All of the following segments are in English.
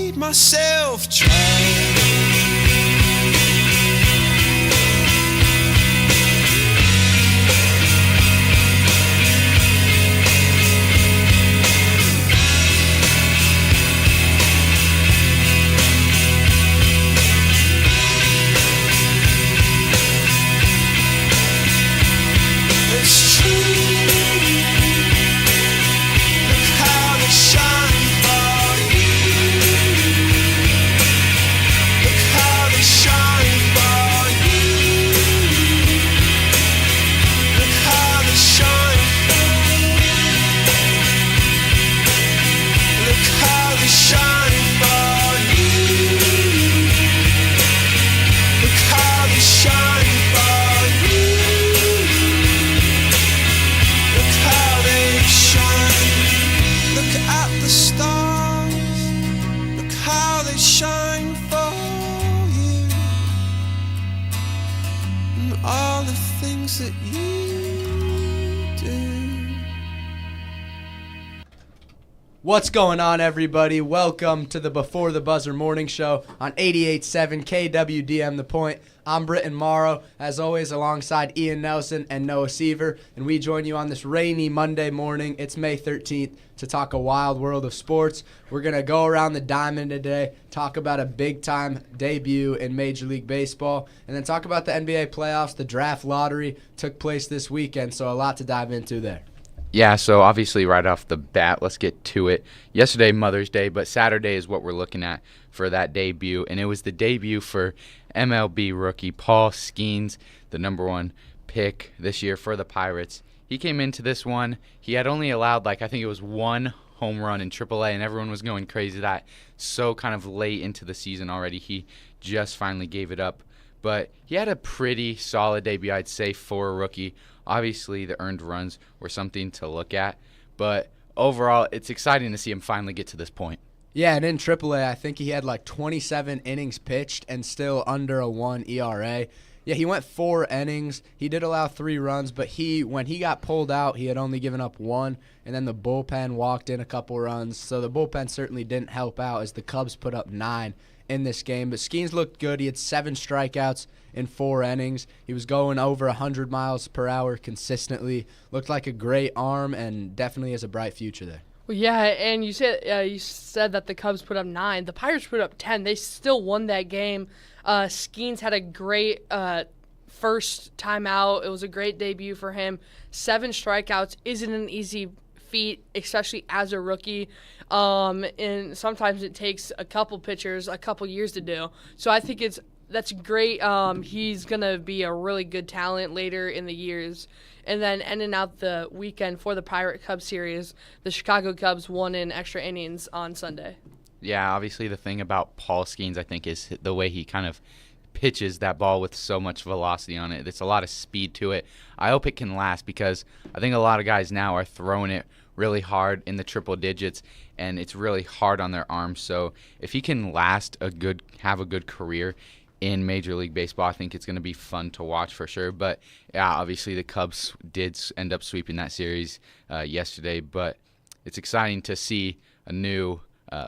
made myself try. That you do. What's going on, everybody? Welcome to the Before the Buzzer Morning Show on 88.7 KWDM The Point. I'm Britton Morrow, as always, alongside Ian Nelson and Noah Seaver, and we join you on this rainy Monday morning. It's May 13th to talk a wild world of sports. We're going to go around the diamond today, talk about a big-time debut in Major League Baseball, and then talk about the NBA playoffs. The draft lottery took place this weekend, so a lot to dive into there. Yeah, so obviously right off the bat, let's get to it. Yesterday, Mother's Day, but Saturday is what we're looking at for that debut, and it was the debut for MLB rookie Paul Skeens, the number one pick this year for the Pirates. He came into this one. He had only allowed, I think it was one home run in AAA, and everyone was going crazy that so kind of late into the season already. He just finally gave it up. But he had a pretty solid debut, I'd say, for a rookie. Obviously, the earned runs were something to look at. But overall, it's exciting to see him finally get to this point. Yeah, and in AAA, I think he had 27 innings pitched and still under a 1 ERA. Yeah, he went 4 innings. He did allow 3 runs, but when he got pulled out, he had only given up 1, and then the bullpen walked in a couple runs. So the bullpen certainly didn't help out as the Cubs put up 9 in this game. But Skeens looked good. He had 7 strikeouts in 4 innings. He was going over 100 miles per hour consistently. Looked like a great arm and definitely has a bright future there. Well, yeah, and you said that the Cubs put up 9. The Pirates put up 10. They still won that game. Skeens had a great first time out. It was a great debut for him. 7 strikeouts isn't an easy feat, especially as a rookie. And sometimes it takes a couple pitchers a couple years to do. So I think that's great. He's going to be a really good talent later in the years. And then ending out the weekend for the Pirate-Cubs series, the Chicago Cubs won in extra innings on Sunday. Yeah, obviously the thing about Paul Skeens, I think, is the way he kind of pitches that ball with so much velocity on it. It's a lot of speed to it. I hope it can last because I think a lot of guys now are throwing it really hard in the triple digits, and it's really hard on their arms. So if he can have a good career in Major League Baseball, I think it's going to be fun to watch for sure. But yeah, obviously the Cubs did end up sweeping that series yesterday, but it's exciting to see a new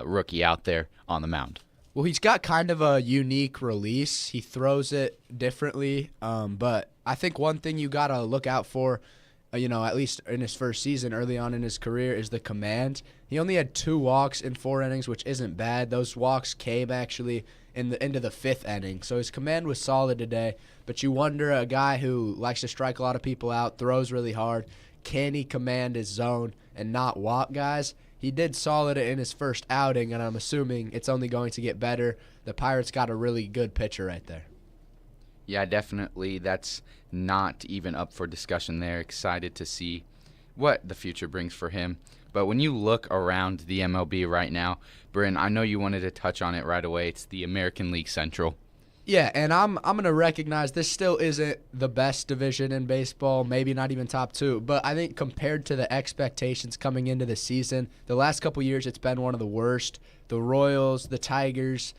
rookie out there on the mound. Well, he's got kind of a unique release. He throws it differently, but I think one thing you got to look out for, at least in his first season early on in his career, is the command. He only had 2 walks in 4 innings, which isn't bad. Those walks came actually into the 5th inning. So his command was solid today, but you wonder, a guy who likes to strike a lot of people out, throws really hard, can he command his zone and not walk guys? He did solid in his first outing, and I'm assuming it's only going to get better. The Pirates got a really good pitcher right there. Yeah, definitely. That's not even up for discussion there. Excited to see what the future brings for him. But when you look around the MLB right now, Britton, I know you wanted to touch on it right away. It's the American League Central. Yeah, and I'm going to recognize this still isn't the best division in baseball, maybe not even top 2, but I think compared to the expectations coming into the season, the last couple years it's been one of the worst. The Royals, the Tigers,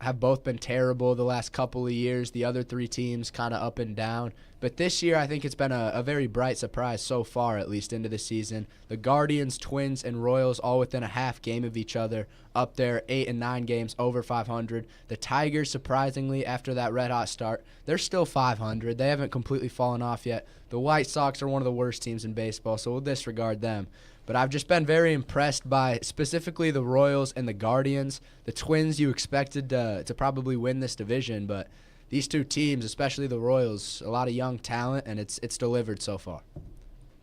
have both been terrible the last couple of years. The other three teams kind of up and down. But this year, I think it's been a very bright surprise so far, at least into the season. The Guardians, Twins, and Royals all within a half game of each other, up there 8 and 9 games over 500. The Tigers, surprisingly, after that red-hot start, they're still 500. They haven't completely fallen off yet. The White Sox are one of the worst teams in baseball, so we'll disregard them. But I've just been very impressed by specifically the Royals and the Guardians. The Twins, you expected to probably win this division, but these two teams, especially the Royals, a lot of young talent, and it's delivered so far.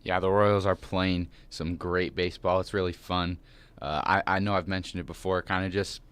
Yeah, the Royals are playing some great baseball. It's really fun. I know I've mentioned it before, kind of just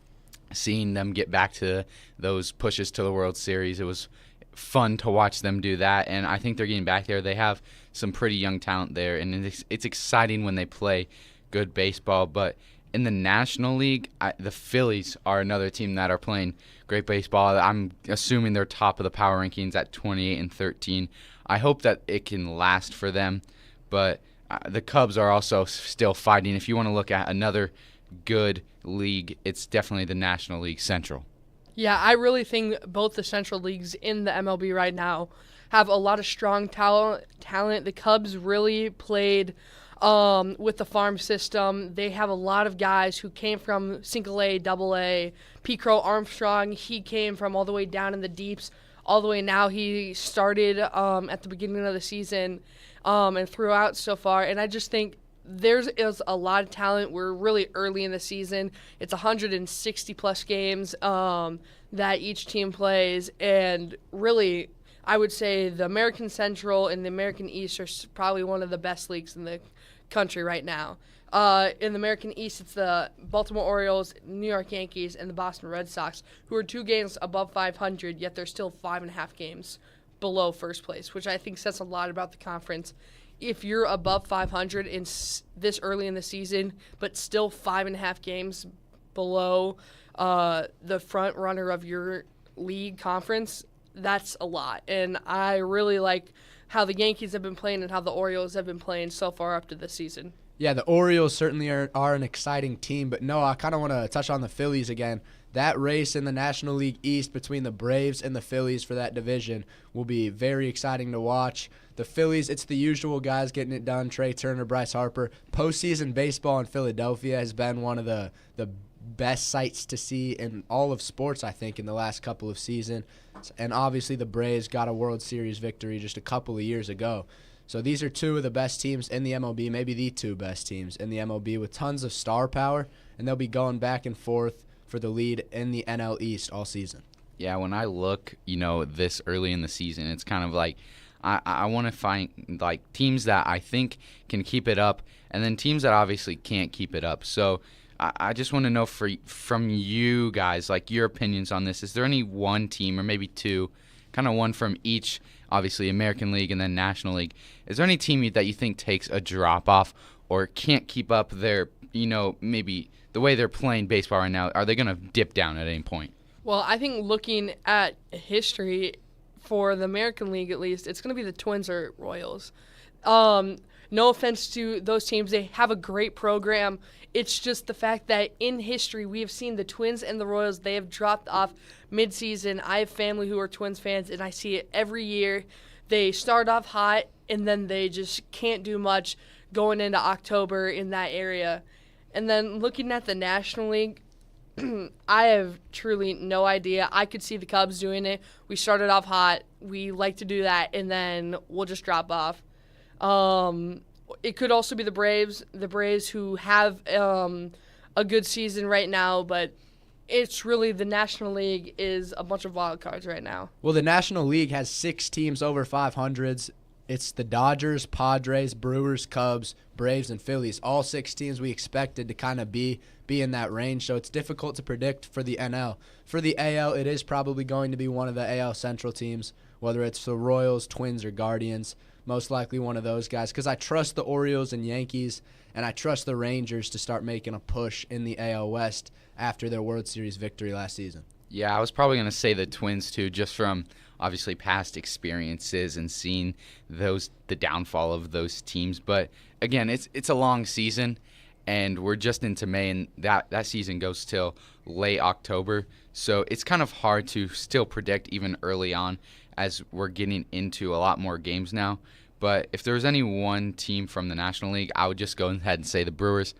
seeing them get back to those pushes to the World Series. It was fun to watch them do that, and I think they're getting back there. They have some pretty young talent there, and it's exciting when they play good baseball. But in the National League, the Phillies are another team that are playing great baseball. I'm assuming they're top of the power rankings at 28 and 13. I hope that it can last for them, but the Cubs are also still fighting. If you want to look at another good league, it's definitely the National League Central. Yeah, I really think both the Central Leagues in the MLB right now have a lot of strong talent. The Cubs really played with the farm system. They have a lot of guys who came from single A, double A. Pete Crow Armstrong, he came from all the way down in the deeps, all the way now. He started at the beginning of the season and throughout so far. And I just think there is a lot of talent. We're really early in the season. It's 160-plus games that each team plays. And really, I would say the American Central and the American East are probably one of the best leagues in the country right now. In the American East, it's the Baltimore Orioles, New York Yankees, and the Boston Red Sox, who are 2 games above 500, yet they're still 5.5 games below first place, which I think says a lot about the conference. If you're above 500 in this early in the season, but still 5.5 games below the front runner of your league conference, that's a lot. And I really like how the Yankees have been playing and how the Orioles have been playing so far up to this season. Yeah, the Orioles certainly are an exciting team, but no, I kind of want to touch on the Phillies again. That race in the National League East between the Braves and the Phillies for that division will be very exciting to watch. The Phillies, it's the usual guys getting it done, Trey Turner, Bryce Harper. Postseason baseball in Philadelphia has been one of the best sights to see in all of sports, I think, in the last couple of seasons. And obviously the Braves got a World Series victory just a couple of years ago. So these are two of the best teams in the MLB, maybe the two best teams in the MLB with tons of star power, and they'll be going back and forth for the lead in the NL East all season. Yeah, when I look, this early in the season, it's kind of like I want to find like teams that I think can keep it up, and then teams that obviously can't keep it up. So I just want to know from you guys, like your opinions on this. Is there any one team or maybe two, kind of one from each, obviously American League and then National League? Is there any team that you think takes a drop off or can't keep up their, maybe the way they're playing baseball right now? Are they going to dip down at any point? Well, I think looking at history for the American League, at least, it's going to be the Twins or Royals. No offense to those teams. They have a great program. It's just the fact that in history we have seen the Twins and the Royals, they have dropped off midseason. I have family who are Twins fans, and I see it every year. They start off hot, and then they just can't do much going into October in that area. And then looking at the National League, I have truly no idea. I could see the Cubs doing it. We started off hot. We like to do that, and then we'll just drop off. It could also be the Braves who have a good season right now, but it's really the National League is a bunch of wild cards right now. Well, the National League has 6 teams over 500s. It's the Dodgers, Padres, Brewers, Cubs, Braves, and Phillies. All 6 teams we expected to kind of be in that range, so it's difficult to predict for the NL. For the AL, it is probably going to be one of the AL Central teams, whether it's the Royals, Twins, or Guardians. Most likely one of those guys, because I trust the Orioles and Yankees, and I trust the Rangers to start making a push in the AL West after their World Series victory last season. Yeah, I was probably going to say the Twins too, just from obviously past experiences and seeing the downfall of those teams. But again, it's a long season, and we're just into May, and that season goes till late October. So it's kind of hard to still predict even early on as we're getting into a lot more games now. But if there was any one team from the National League, I would just go ahead and say the Brewers,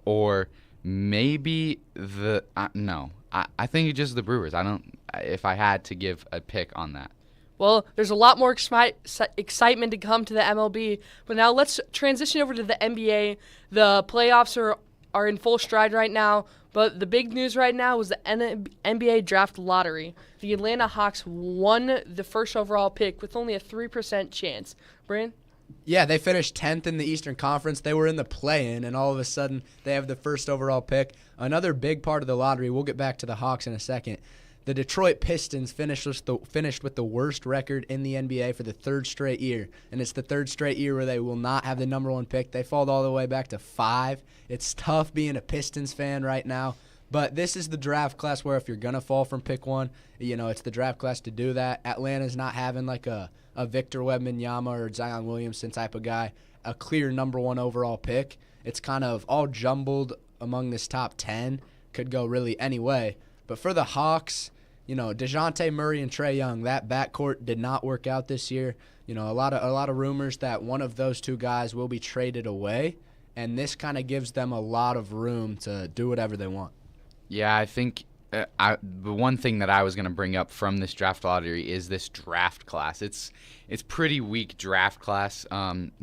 or maybe I think just the Brewers. If I had to give a pick on that. Well, there's a lot more excitement to come to the MLB, but now let's transition over to the NBA. The playoffs are in full stride right now, but the big news right now is the NBA draft lottery. The Atlanta Hawks won the first overall pick with only a 3% chance. Brian? Yeah, they finished 10th in the Eastern Conference. They were in the play-in, and all of a sudden they have the first overall pick. Another big part of the lottery, we'll get back to the Hawks in a second. The Detroit Pistons finished with the worst record in the NBA for the third straight year, and it's the third straight year where they will not have the number one pick. They fall all the way back to 5. It's tough being a Pistons fan right now, but this is the draft class where if you're going to fall from pick 1, it's the draft class to do that. Atlanta's not having like a Victor Wembanyama or Zion Williamson type of guy, a clear number 1 overall pick. It's kind of all jumbled among this top 10, could go really any way. But for the Hawks, DeJounte Murray and Trae Young, that backcourt did not work out this year. A lot of rumors that one of those two guys will be traded away, and this kind of gives them a lot of room to do whatever they want. Yeah, I think the one thing that I was going to bring up from this draft lottery is this draft class. It's pretty weak draft class,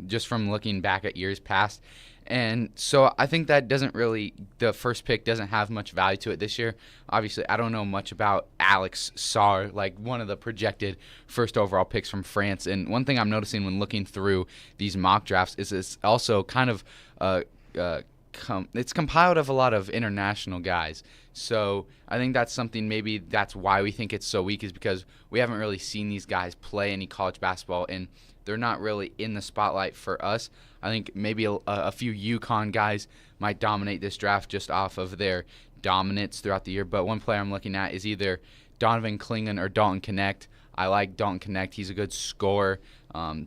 just from looking back at years past. And so I think that the first pick doesn't have much value to it this year. Obviously, I don't know much about Alex Sarr, like one of the projected first overall picks from France. And one thing I'm noticing when looking through these mock drafts is it's also kind of it's compiled of a lot of international guys. So I think that's something, maybe that's why we think it's so weak, is because we haven't really seen these guys play any college basketball, and they're not really in the spotlight for us. I think maybe a few UConn guys might dominate this draft just off of their dominance throughout the year. But one player I'm looking at is either Donovan Clingan or Dalton Knecht. I like Dalton Knecht. He's a good scorer,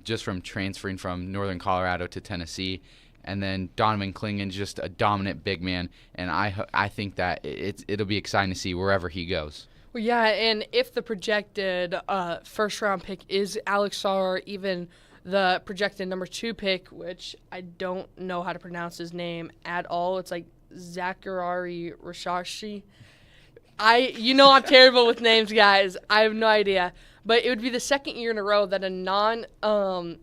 just from transferring from Northern Colorado to Tennessee. And then Donovan Clingan, just a dominant big man. And I think that it'll be exciting to see wherever he goes. Well, yeah, and if the projected first-round pick is Alex Sarr, or even the projected number 2 pick, which I don't know how to pronounce his name at all. It's like Zachary Rashashi. I'm terrible with names, guys. I have no idea. But it would be the second year in a row that a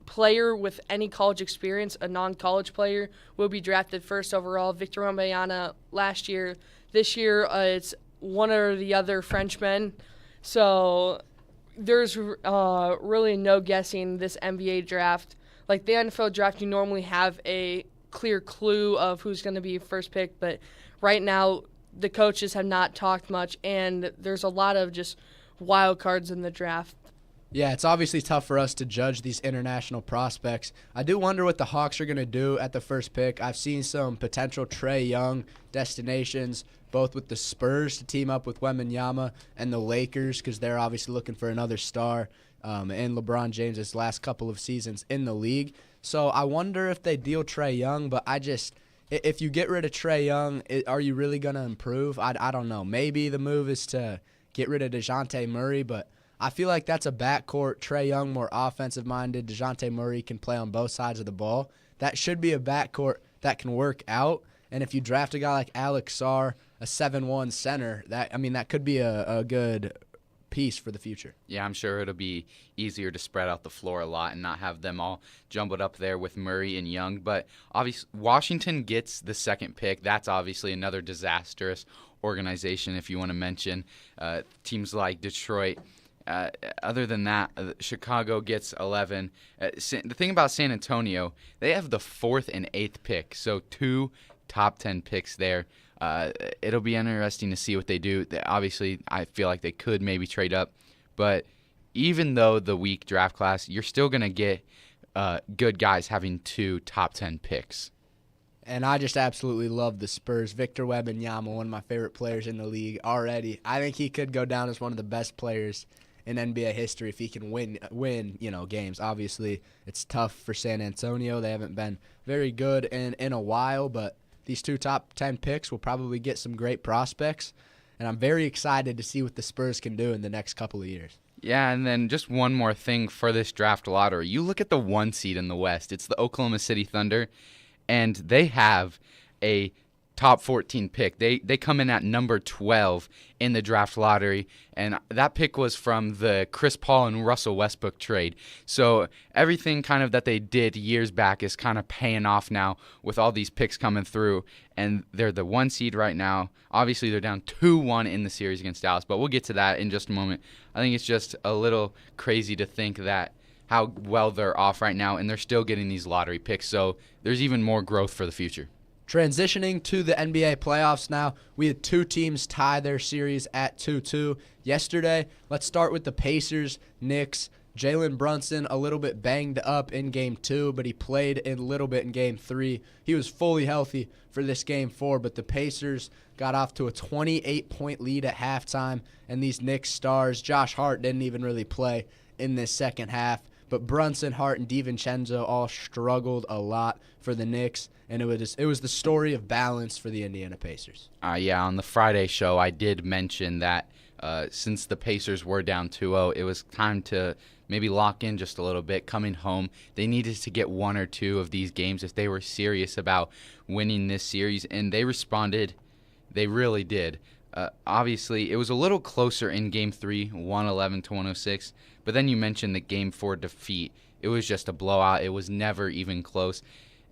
player with any college experience, a non-college player, will be drafted first overall. Victor Wembanyama last year. This year, it's one or the other Frenchman. So there's really no guessing this NBA draft. Like the NFL draft, you normally have a clear clue of who's going to be first pick, but right now the coaches have not talked much, and there's a lot of just wild cards in the draft. Yeah, it's obviously tough for us to judge these international prospects. I do wonder what the Hawks are going to do at the first pick. I've seen some potential Trae Young destinations, both with the Spurs to team up with Wembanyama and the Lakers, because they're obviously looking for another star, and LeBron James' last couple of seasons in the league. So I wonder if they deal Trae Young, but if you get rid of Trae Young, are you really going to improve? I don't know. Maybe the move is to get rid of DeJounte Murray, but I feel like that's a backcourt. Trae Young more offensive-minded. DeJounte Murray can play on both sides of the ball. That should be a backcourt that can work out. And if you draft a guy like Alex Sarr, a 7'1" center, that could be a good piece for the future. Yeah, I'm sure it'll be easier to spread out the floor a lot and not have them all jumbled up there with Murray and Young. But obviously, Washington gets the second pick. That's obviously another disastrous organization, if you want to mention teams like Detroit. Other than that, Chicago gets 11. The thing about San Antonio, they have the 4th and 8th pick, so 2 top 10 picks there. It'll be interesting to see what they do. Obviously, I feel like they could maybe trade up, but even though the weak draft class, you're still going to get good guys having 2 top 10 picks. And I just absolutely love the Spurs. Victor Wembanyama, one of my favorite players in the league already. I think he could go down as one of the best players in NBA history if he can win games. Obviously, it's tough for San Antonio. They haven't been very good in a while, but these 2 top 10 picks will probably get some great prospects, and I'm very excited to see what the Spurs can do in the next couple of years. Yeah, and then just one more thing for this draft lottery. You look at the 1 seed in the West. It's the Oklahoma City Thunder, and they have a top 14 pick. They come in at number 12 in the draft lottery, and that pick was from the Chris Paul and Russell Westbrook trade. So everything kind of that they did years back is kind of paying off now with all these picks coming through, and they're the 1 seed right now. Obviously, they're down 2-1 in the series against Dallas, but we'll get to that in just a moment. I think it's just a little crazy to think that how well they're off right now, and they're still getting these lottery picks, so there's even more growth for the future. Transitioning to the NBA playoffs now, we had 2 teams tie their series at 2-2 yesterday. Let's start with the Pacers, Knicks. Jalen Brunson a little bit banged up in Game 2, but he played a little bit in Game 3. He was fully healthy for this Game 4, but the Pacers got off to a 28-point lead at halftime, and these Knicks stars, Josh Hart didn't even really play in this second half. But Brunson, Hart, and DiVincenzo all struggled a lot for the Knicks, and it was the story of balance for the Indiana Pacers. Yeah, on the Friday show, I did mention that since the Pacers were down 2-0, it was time to maybe lock in just a little bit. Coming home, they needed to get 1 or 2 of these games if they were serious about winning this series, and they responded. They really did. Obviously, it was a little closer in Game 3, 111-106, but then you mentioned the Game 4 defeat. It was just a blowout. It was never even close,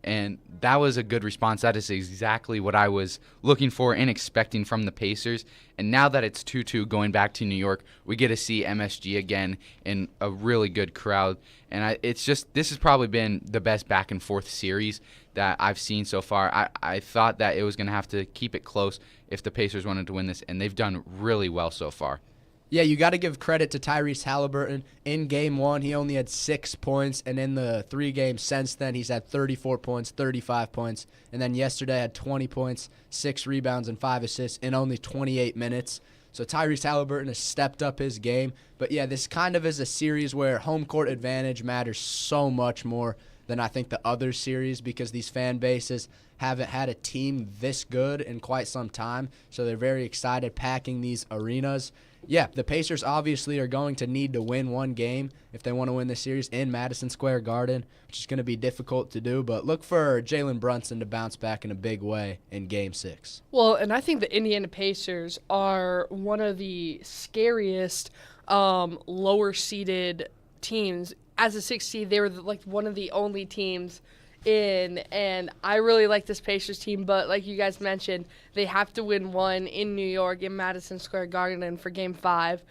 and that was a good response. That is exactly what I was looking for and expecting from the Pacers, and now that it's 2-2 going back to New York, we get to see MSG again in a really good crowd, and this has probably been the best back-and-forth series that I've seen so far. I thought that it was going to have to keep it close if the Pacers wanted to win this, and they've done really well so far. Yeah, you got to give credit to Tyrese Halliburton. In Game 1, he only had 6 points, and in the 3 games since then, he's had 34 points, 35 points, and then yesterday had 20 points, 6 rebounds, and 5 assists in only 28 minutes. So Tyrese Halliburton has stepped up his game. But, yeah, this kind of is a series where home court advantage matters so much more than I think the other series, because these fan bases haven't had a team this good in quite some time, so they're very excited packing these arenas. Yeah, the Pacers obviously are going to need to win 1 game if they want to win the series in Madison Square Garden, which is going to be difficult to do, but look for Jalen Brunson to bounce back in a big way in Game 6. Well, and I think the Indiana Pacers are one of the scariest lower-seeded teams. As a 6th seed, they were one of the only teams in, and I really like this Pacers team, but like you guys mentioned, they have to win 1 in New York in Madison Square Garden for Game 5,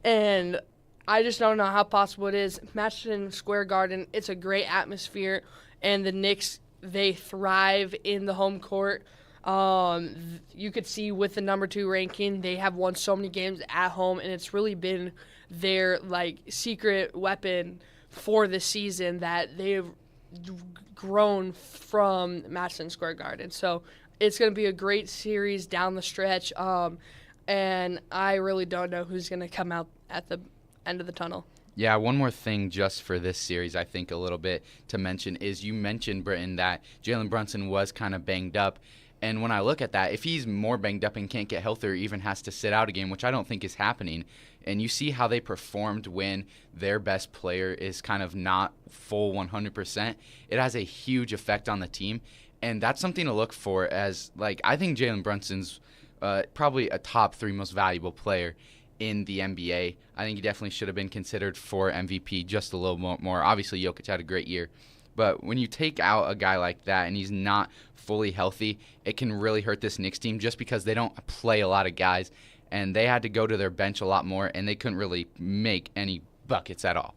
and I just don't know how possible it is. Madison Square Garden, it's a great atmosphere, and the Knicks, they thrive in the home court. You could see with the number 2 ranking, they have won so many games at home, and it's really been their secret weapon for the season that they've grown from Madison Square Garden. So it's going to be a great series down the stretch, and I really don't know who's going to come out at the end of the tunnel. Yeah, one more thing just for this series, I think a little bit to mention is you mentioned, Britton, that Jalen Brunson was kind of banged up. And when I look at that, if he's more banged up and can't get healthy or even has to sit out a game, which I don't think is happening, and you see how they performed when their best player is kind of not full 100%, it has a huge effect on the team. And that's something to look for as, I think Jalen Brunson's probably a top 3 most valuable player in the NBA. I think he definitely should have been considered for MVP just a little more. Obviously, Jokic had a great year. But when you take out a guy like that and he's not fully healthy, it can really hurt this Knicks team just because they don't play a lot of guys, and they had to go to their bench a lot more, and they couldn't really make any buckets at all.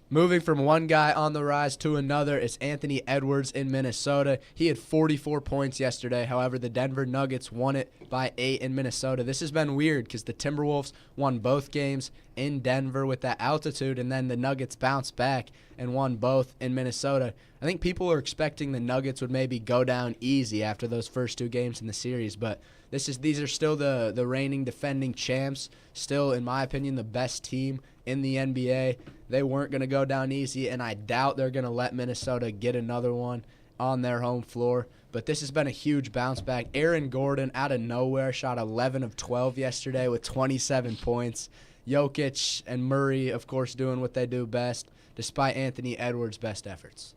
Moving from one guy on the rise to another, it's Anthony Edwards in Minnesota. He had 44 points yesterday. However, the Denver Nuggets won it by 8 in Minnesota. This has been weird because the Timberwolves won both games in Denver with that altitude, and then the Nuggets bounced back and won both in Minnesota. I think people are expecting the Nuggets would maybe go down easy after those first 2 games in the series, but these are still the reigning defending champs, still, in my opinion, the best team in the NBA. They weren't going to go down easy, and I doubt they're going to let Minnesota get another one. on their home floor. But this has been a huge bounce back. Aaron Gordon, out of nowhere, shot 11 of 12 yesterday with 27 points. Jokic and Murray, of course, doing what they do best, despite Anthony Edwards' best efforts.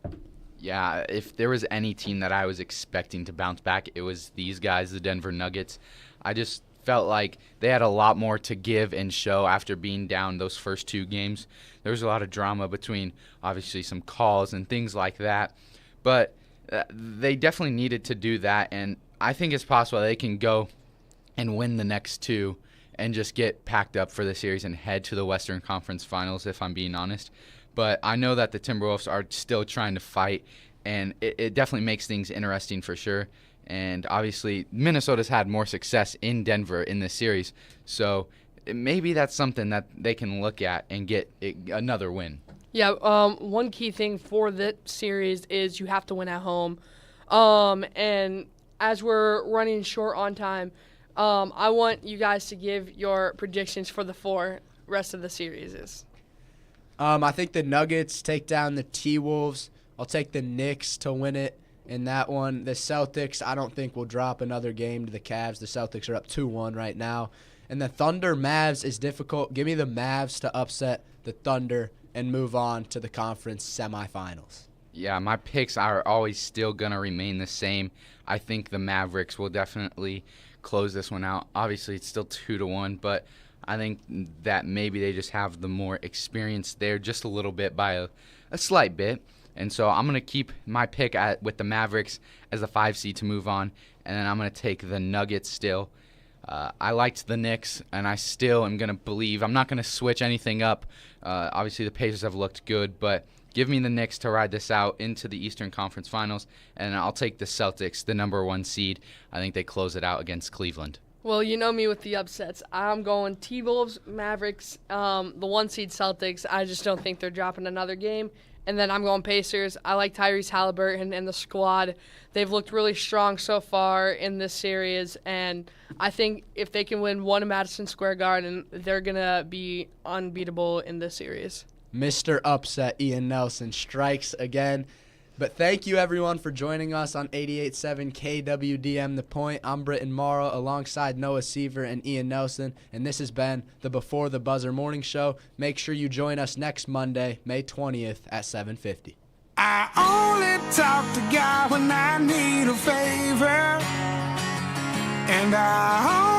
Yeah, if there was any team that I was expecting to bounce back, it was these guys, the Denver Nuggets. I just felt like they had a lot more to give and show after being down those first 2 games. There was a lot of drama between, obviously, some calls and things like that. But they definitely needed to do that, and I think it's possible they can go and win the next 2 and just get packed up for the series and head to the Western Conference Finals, if I'm being honest. But I know that the Timberwolves are still trying to fight, and it definitely makes things interesting for sure. And obviously, Minnesota's had more success in Denver in this series, so maybe that's something that they can look at and get another win. Yeah, one key thing for this series is you have to win at home. And as we're running short on time, I want you guys to give your predictions for the 4 rest of the series. I think the Nuggets take down the T-Wolves. I'll take the Knicks to win it in that one. The Celtics, I don't think will drop another game to the Cavs. The Celtics are up 2-1 right now. And the Thunder-Mavs is difficult. Give me the Mavs to upset the Thunder and move on to the conference semifinals. Yeah, my picks are always still going to remain the same. I think the Mavericks will definitely close this one out. Obviously, it's still 2-1, but I think that maybe they just have the more experience there just a little bit by a slight bit. And so I'm going to keep my pick with the Mavericks as the 5 seed to move on, and then I'm going to take the Nuggets still. I liked the Knicks, and I still am going to believe. I'm not going to switch anything up. Obviously, the Pacers have looked good, but give me the Knicks to ride this out into the Eastern Conference Finals, and I'll take the Celtics, the number 1 seed. I think they close it out against Cleveland. Well, you know me with the upsets. I'm going T-Wolves, Mavericks, the 1 seed Celtics. I just don't think they're dropping another game. And then I'm going Pacers. I like Tyrese Halliburton and the squad. They've looked really strong so far in this series, and I think if they can win one in Madison Square Garden, they're going to be unbeatable in this series. Mr. Upset Ian Nelson strikes again. But thank you, everyone, for joining us on 88.7 KWDM The Point. I'm Britton Morrow alongside Noah Seaver and Ian Nelson, and this has been the Before the Buzzer Morning Show. Make sure you join us next Monday, May 20th at 7:50. I only talk to God when I need a favor, and I only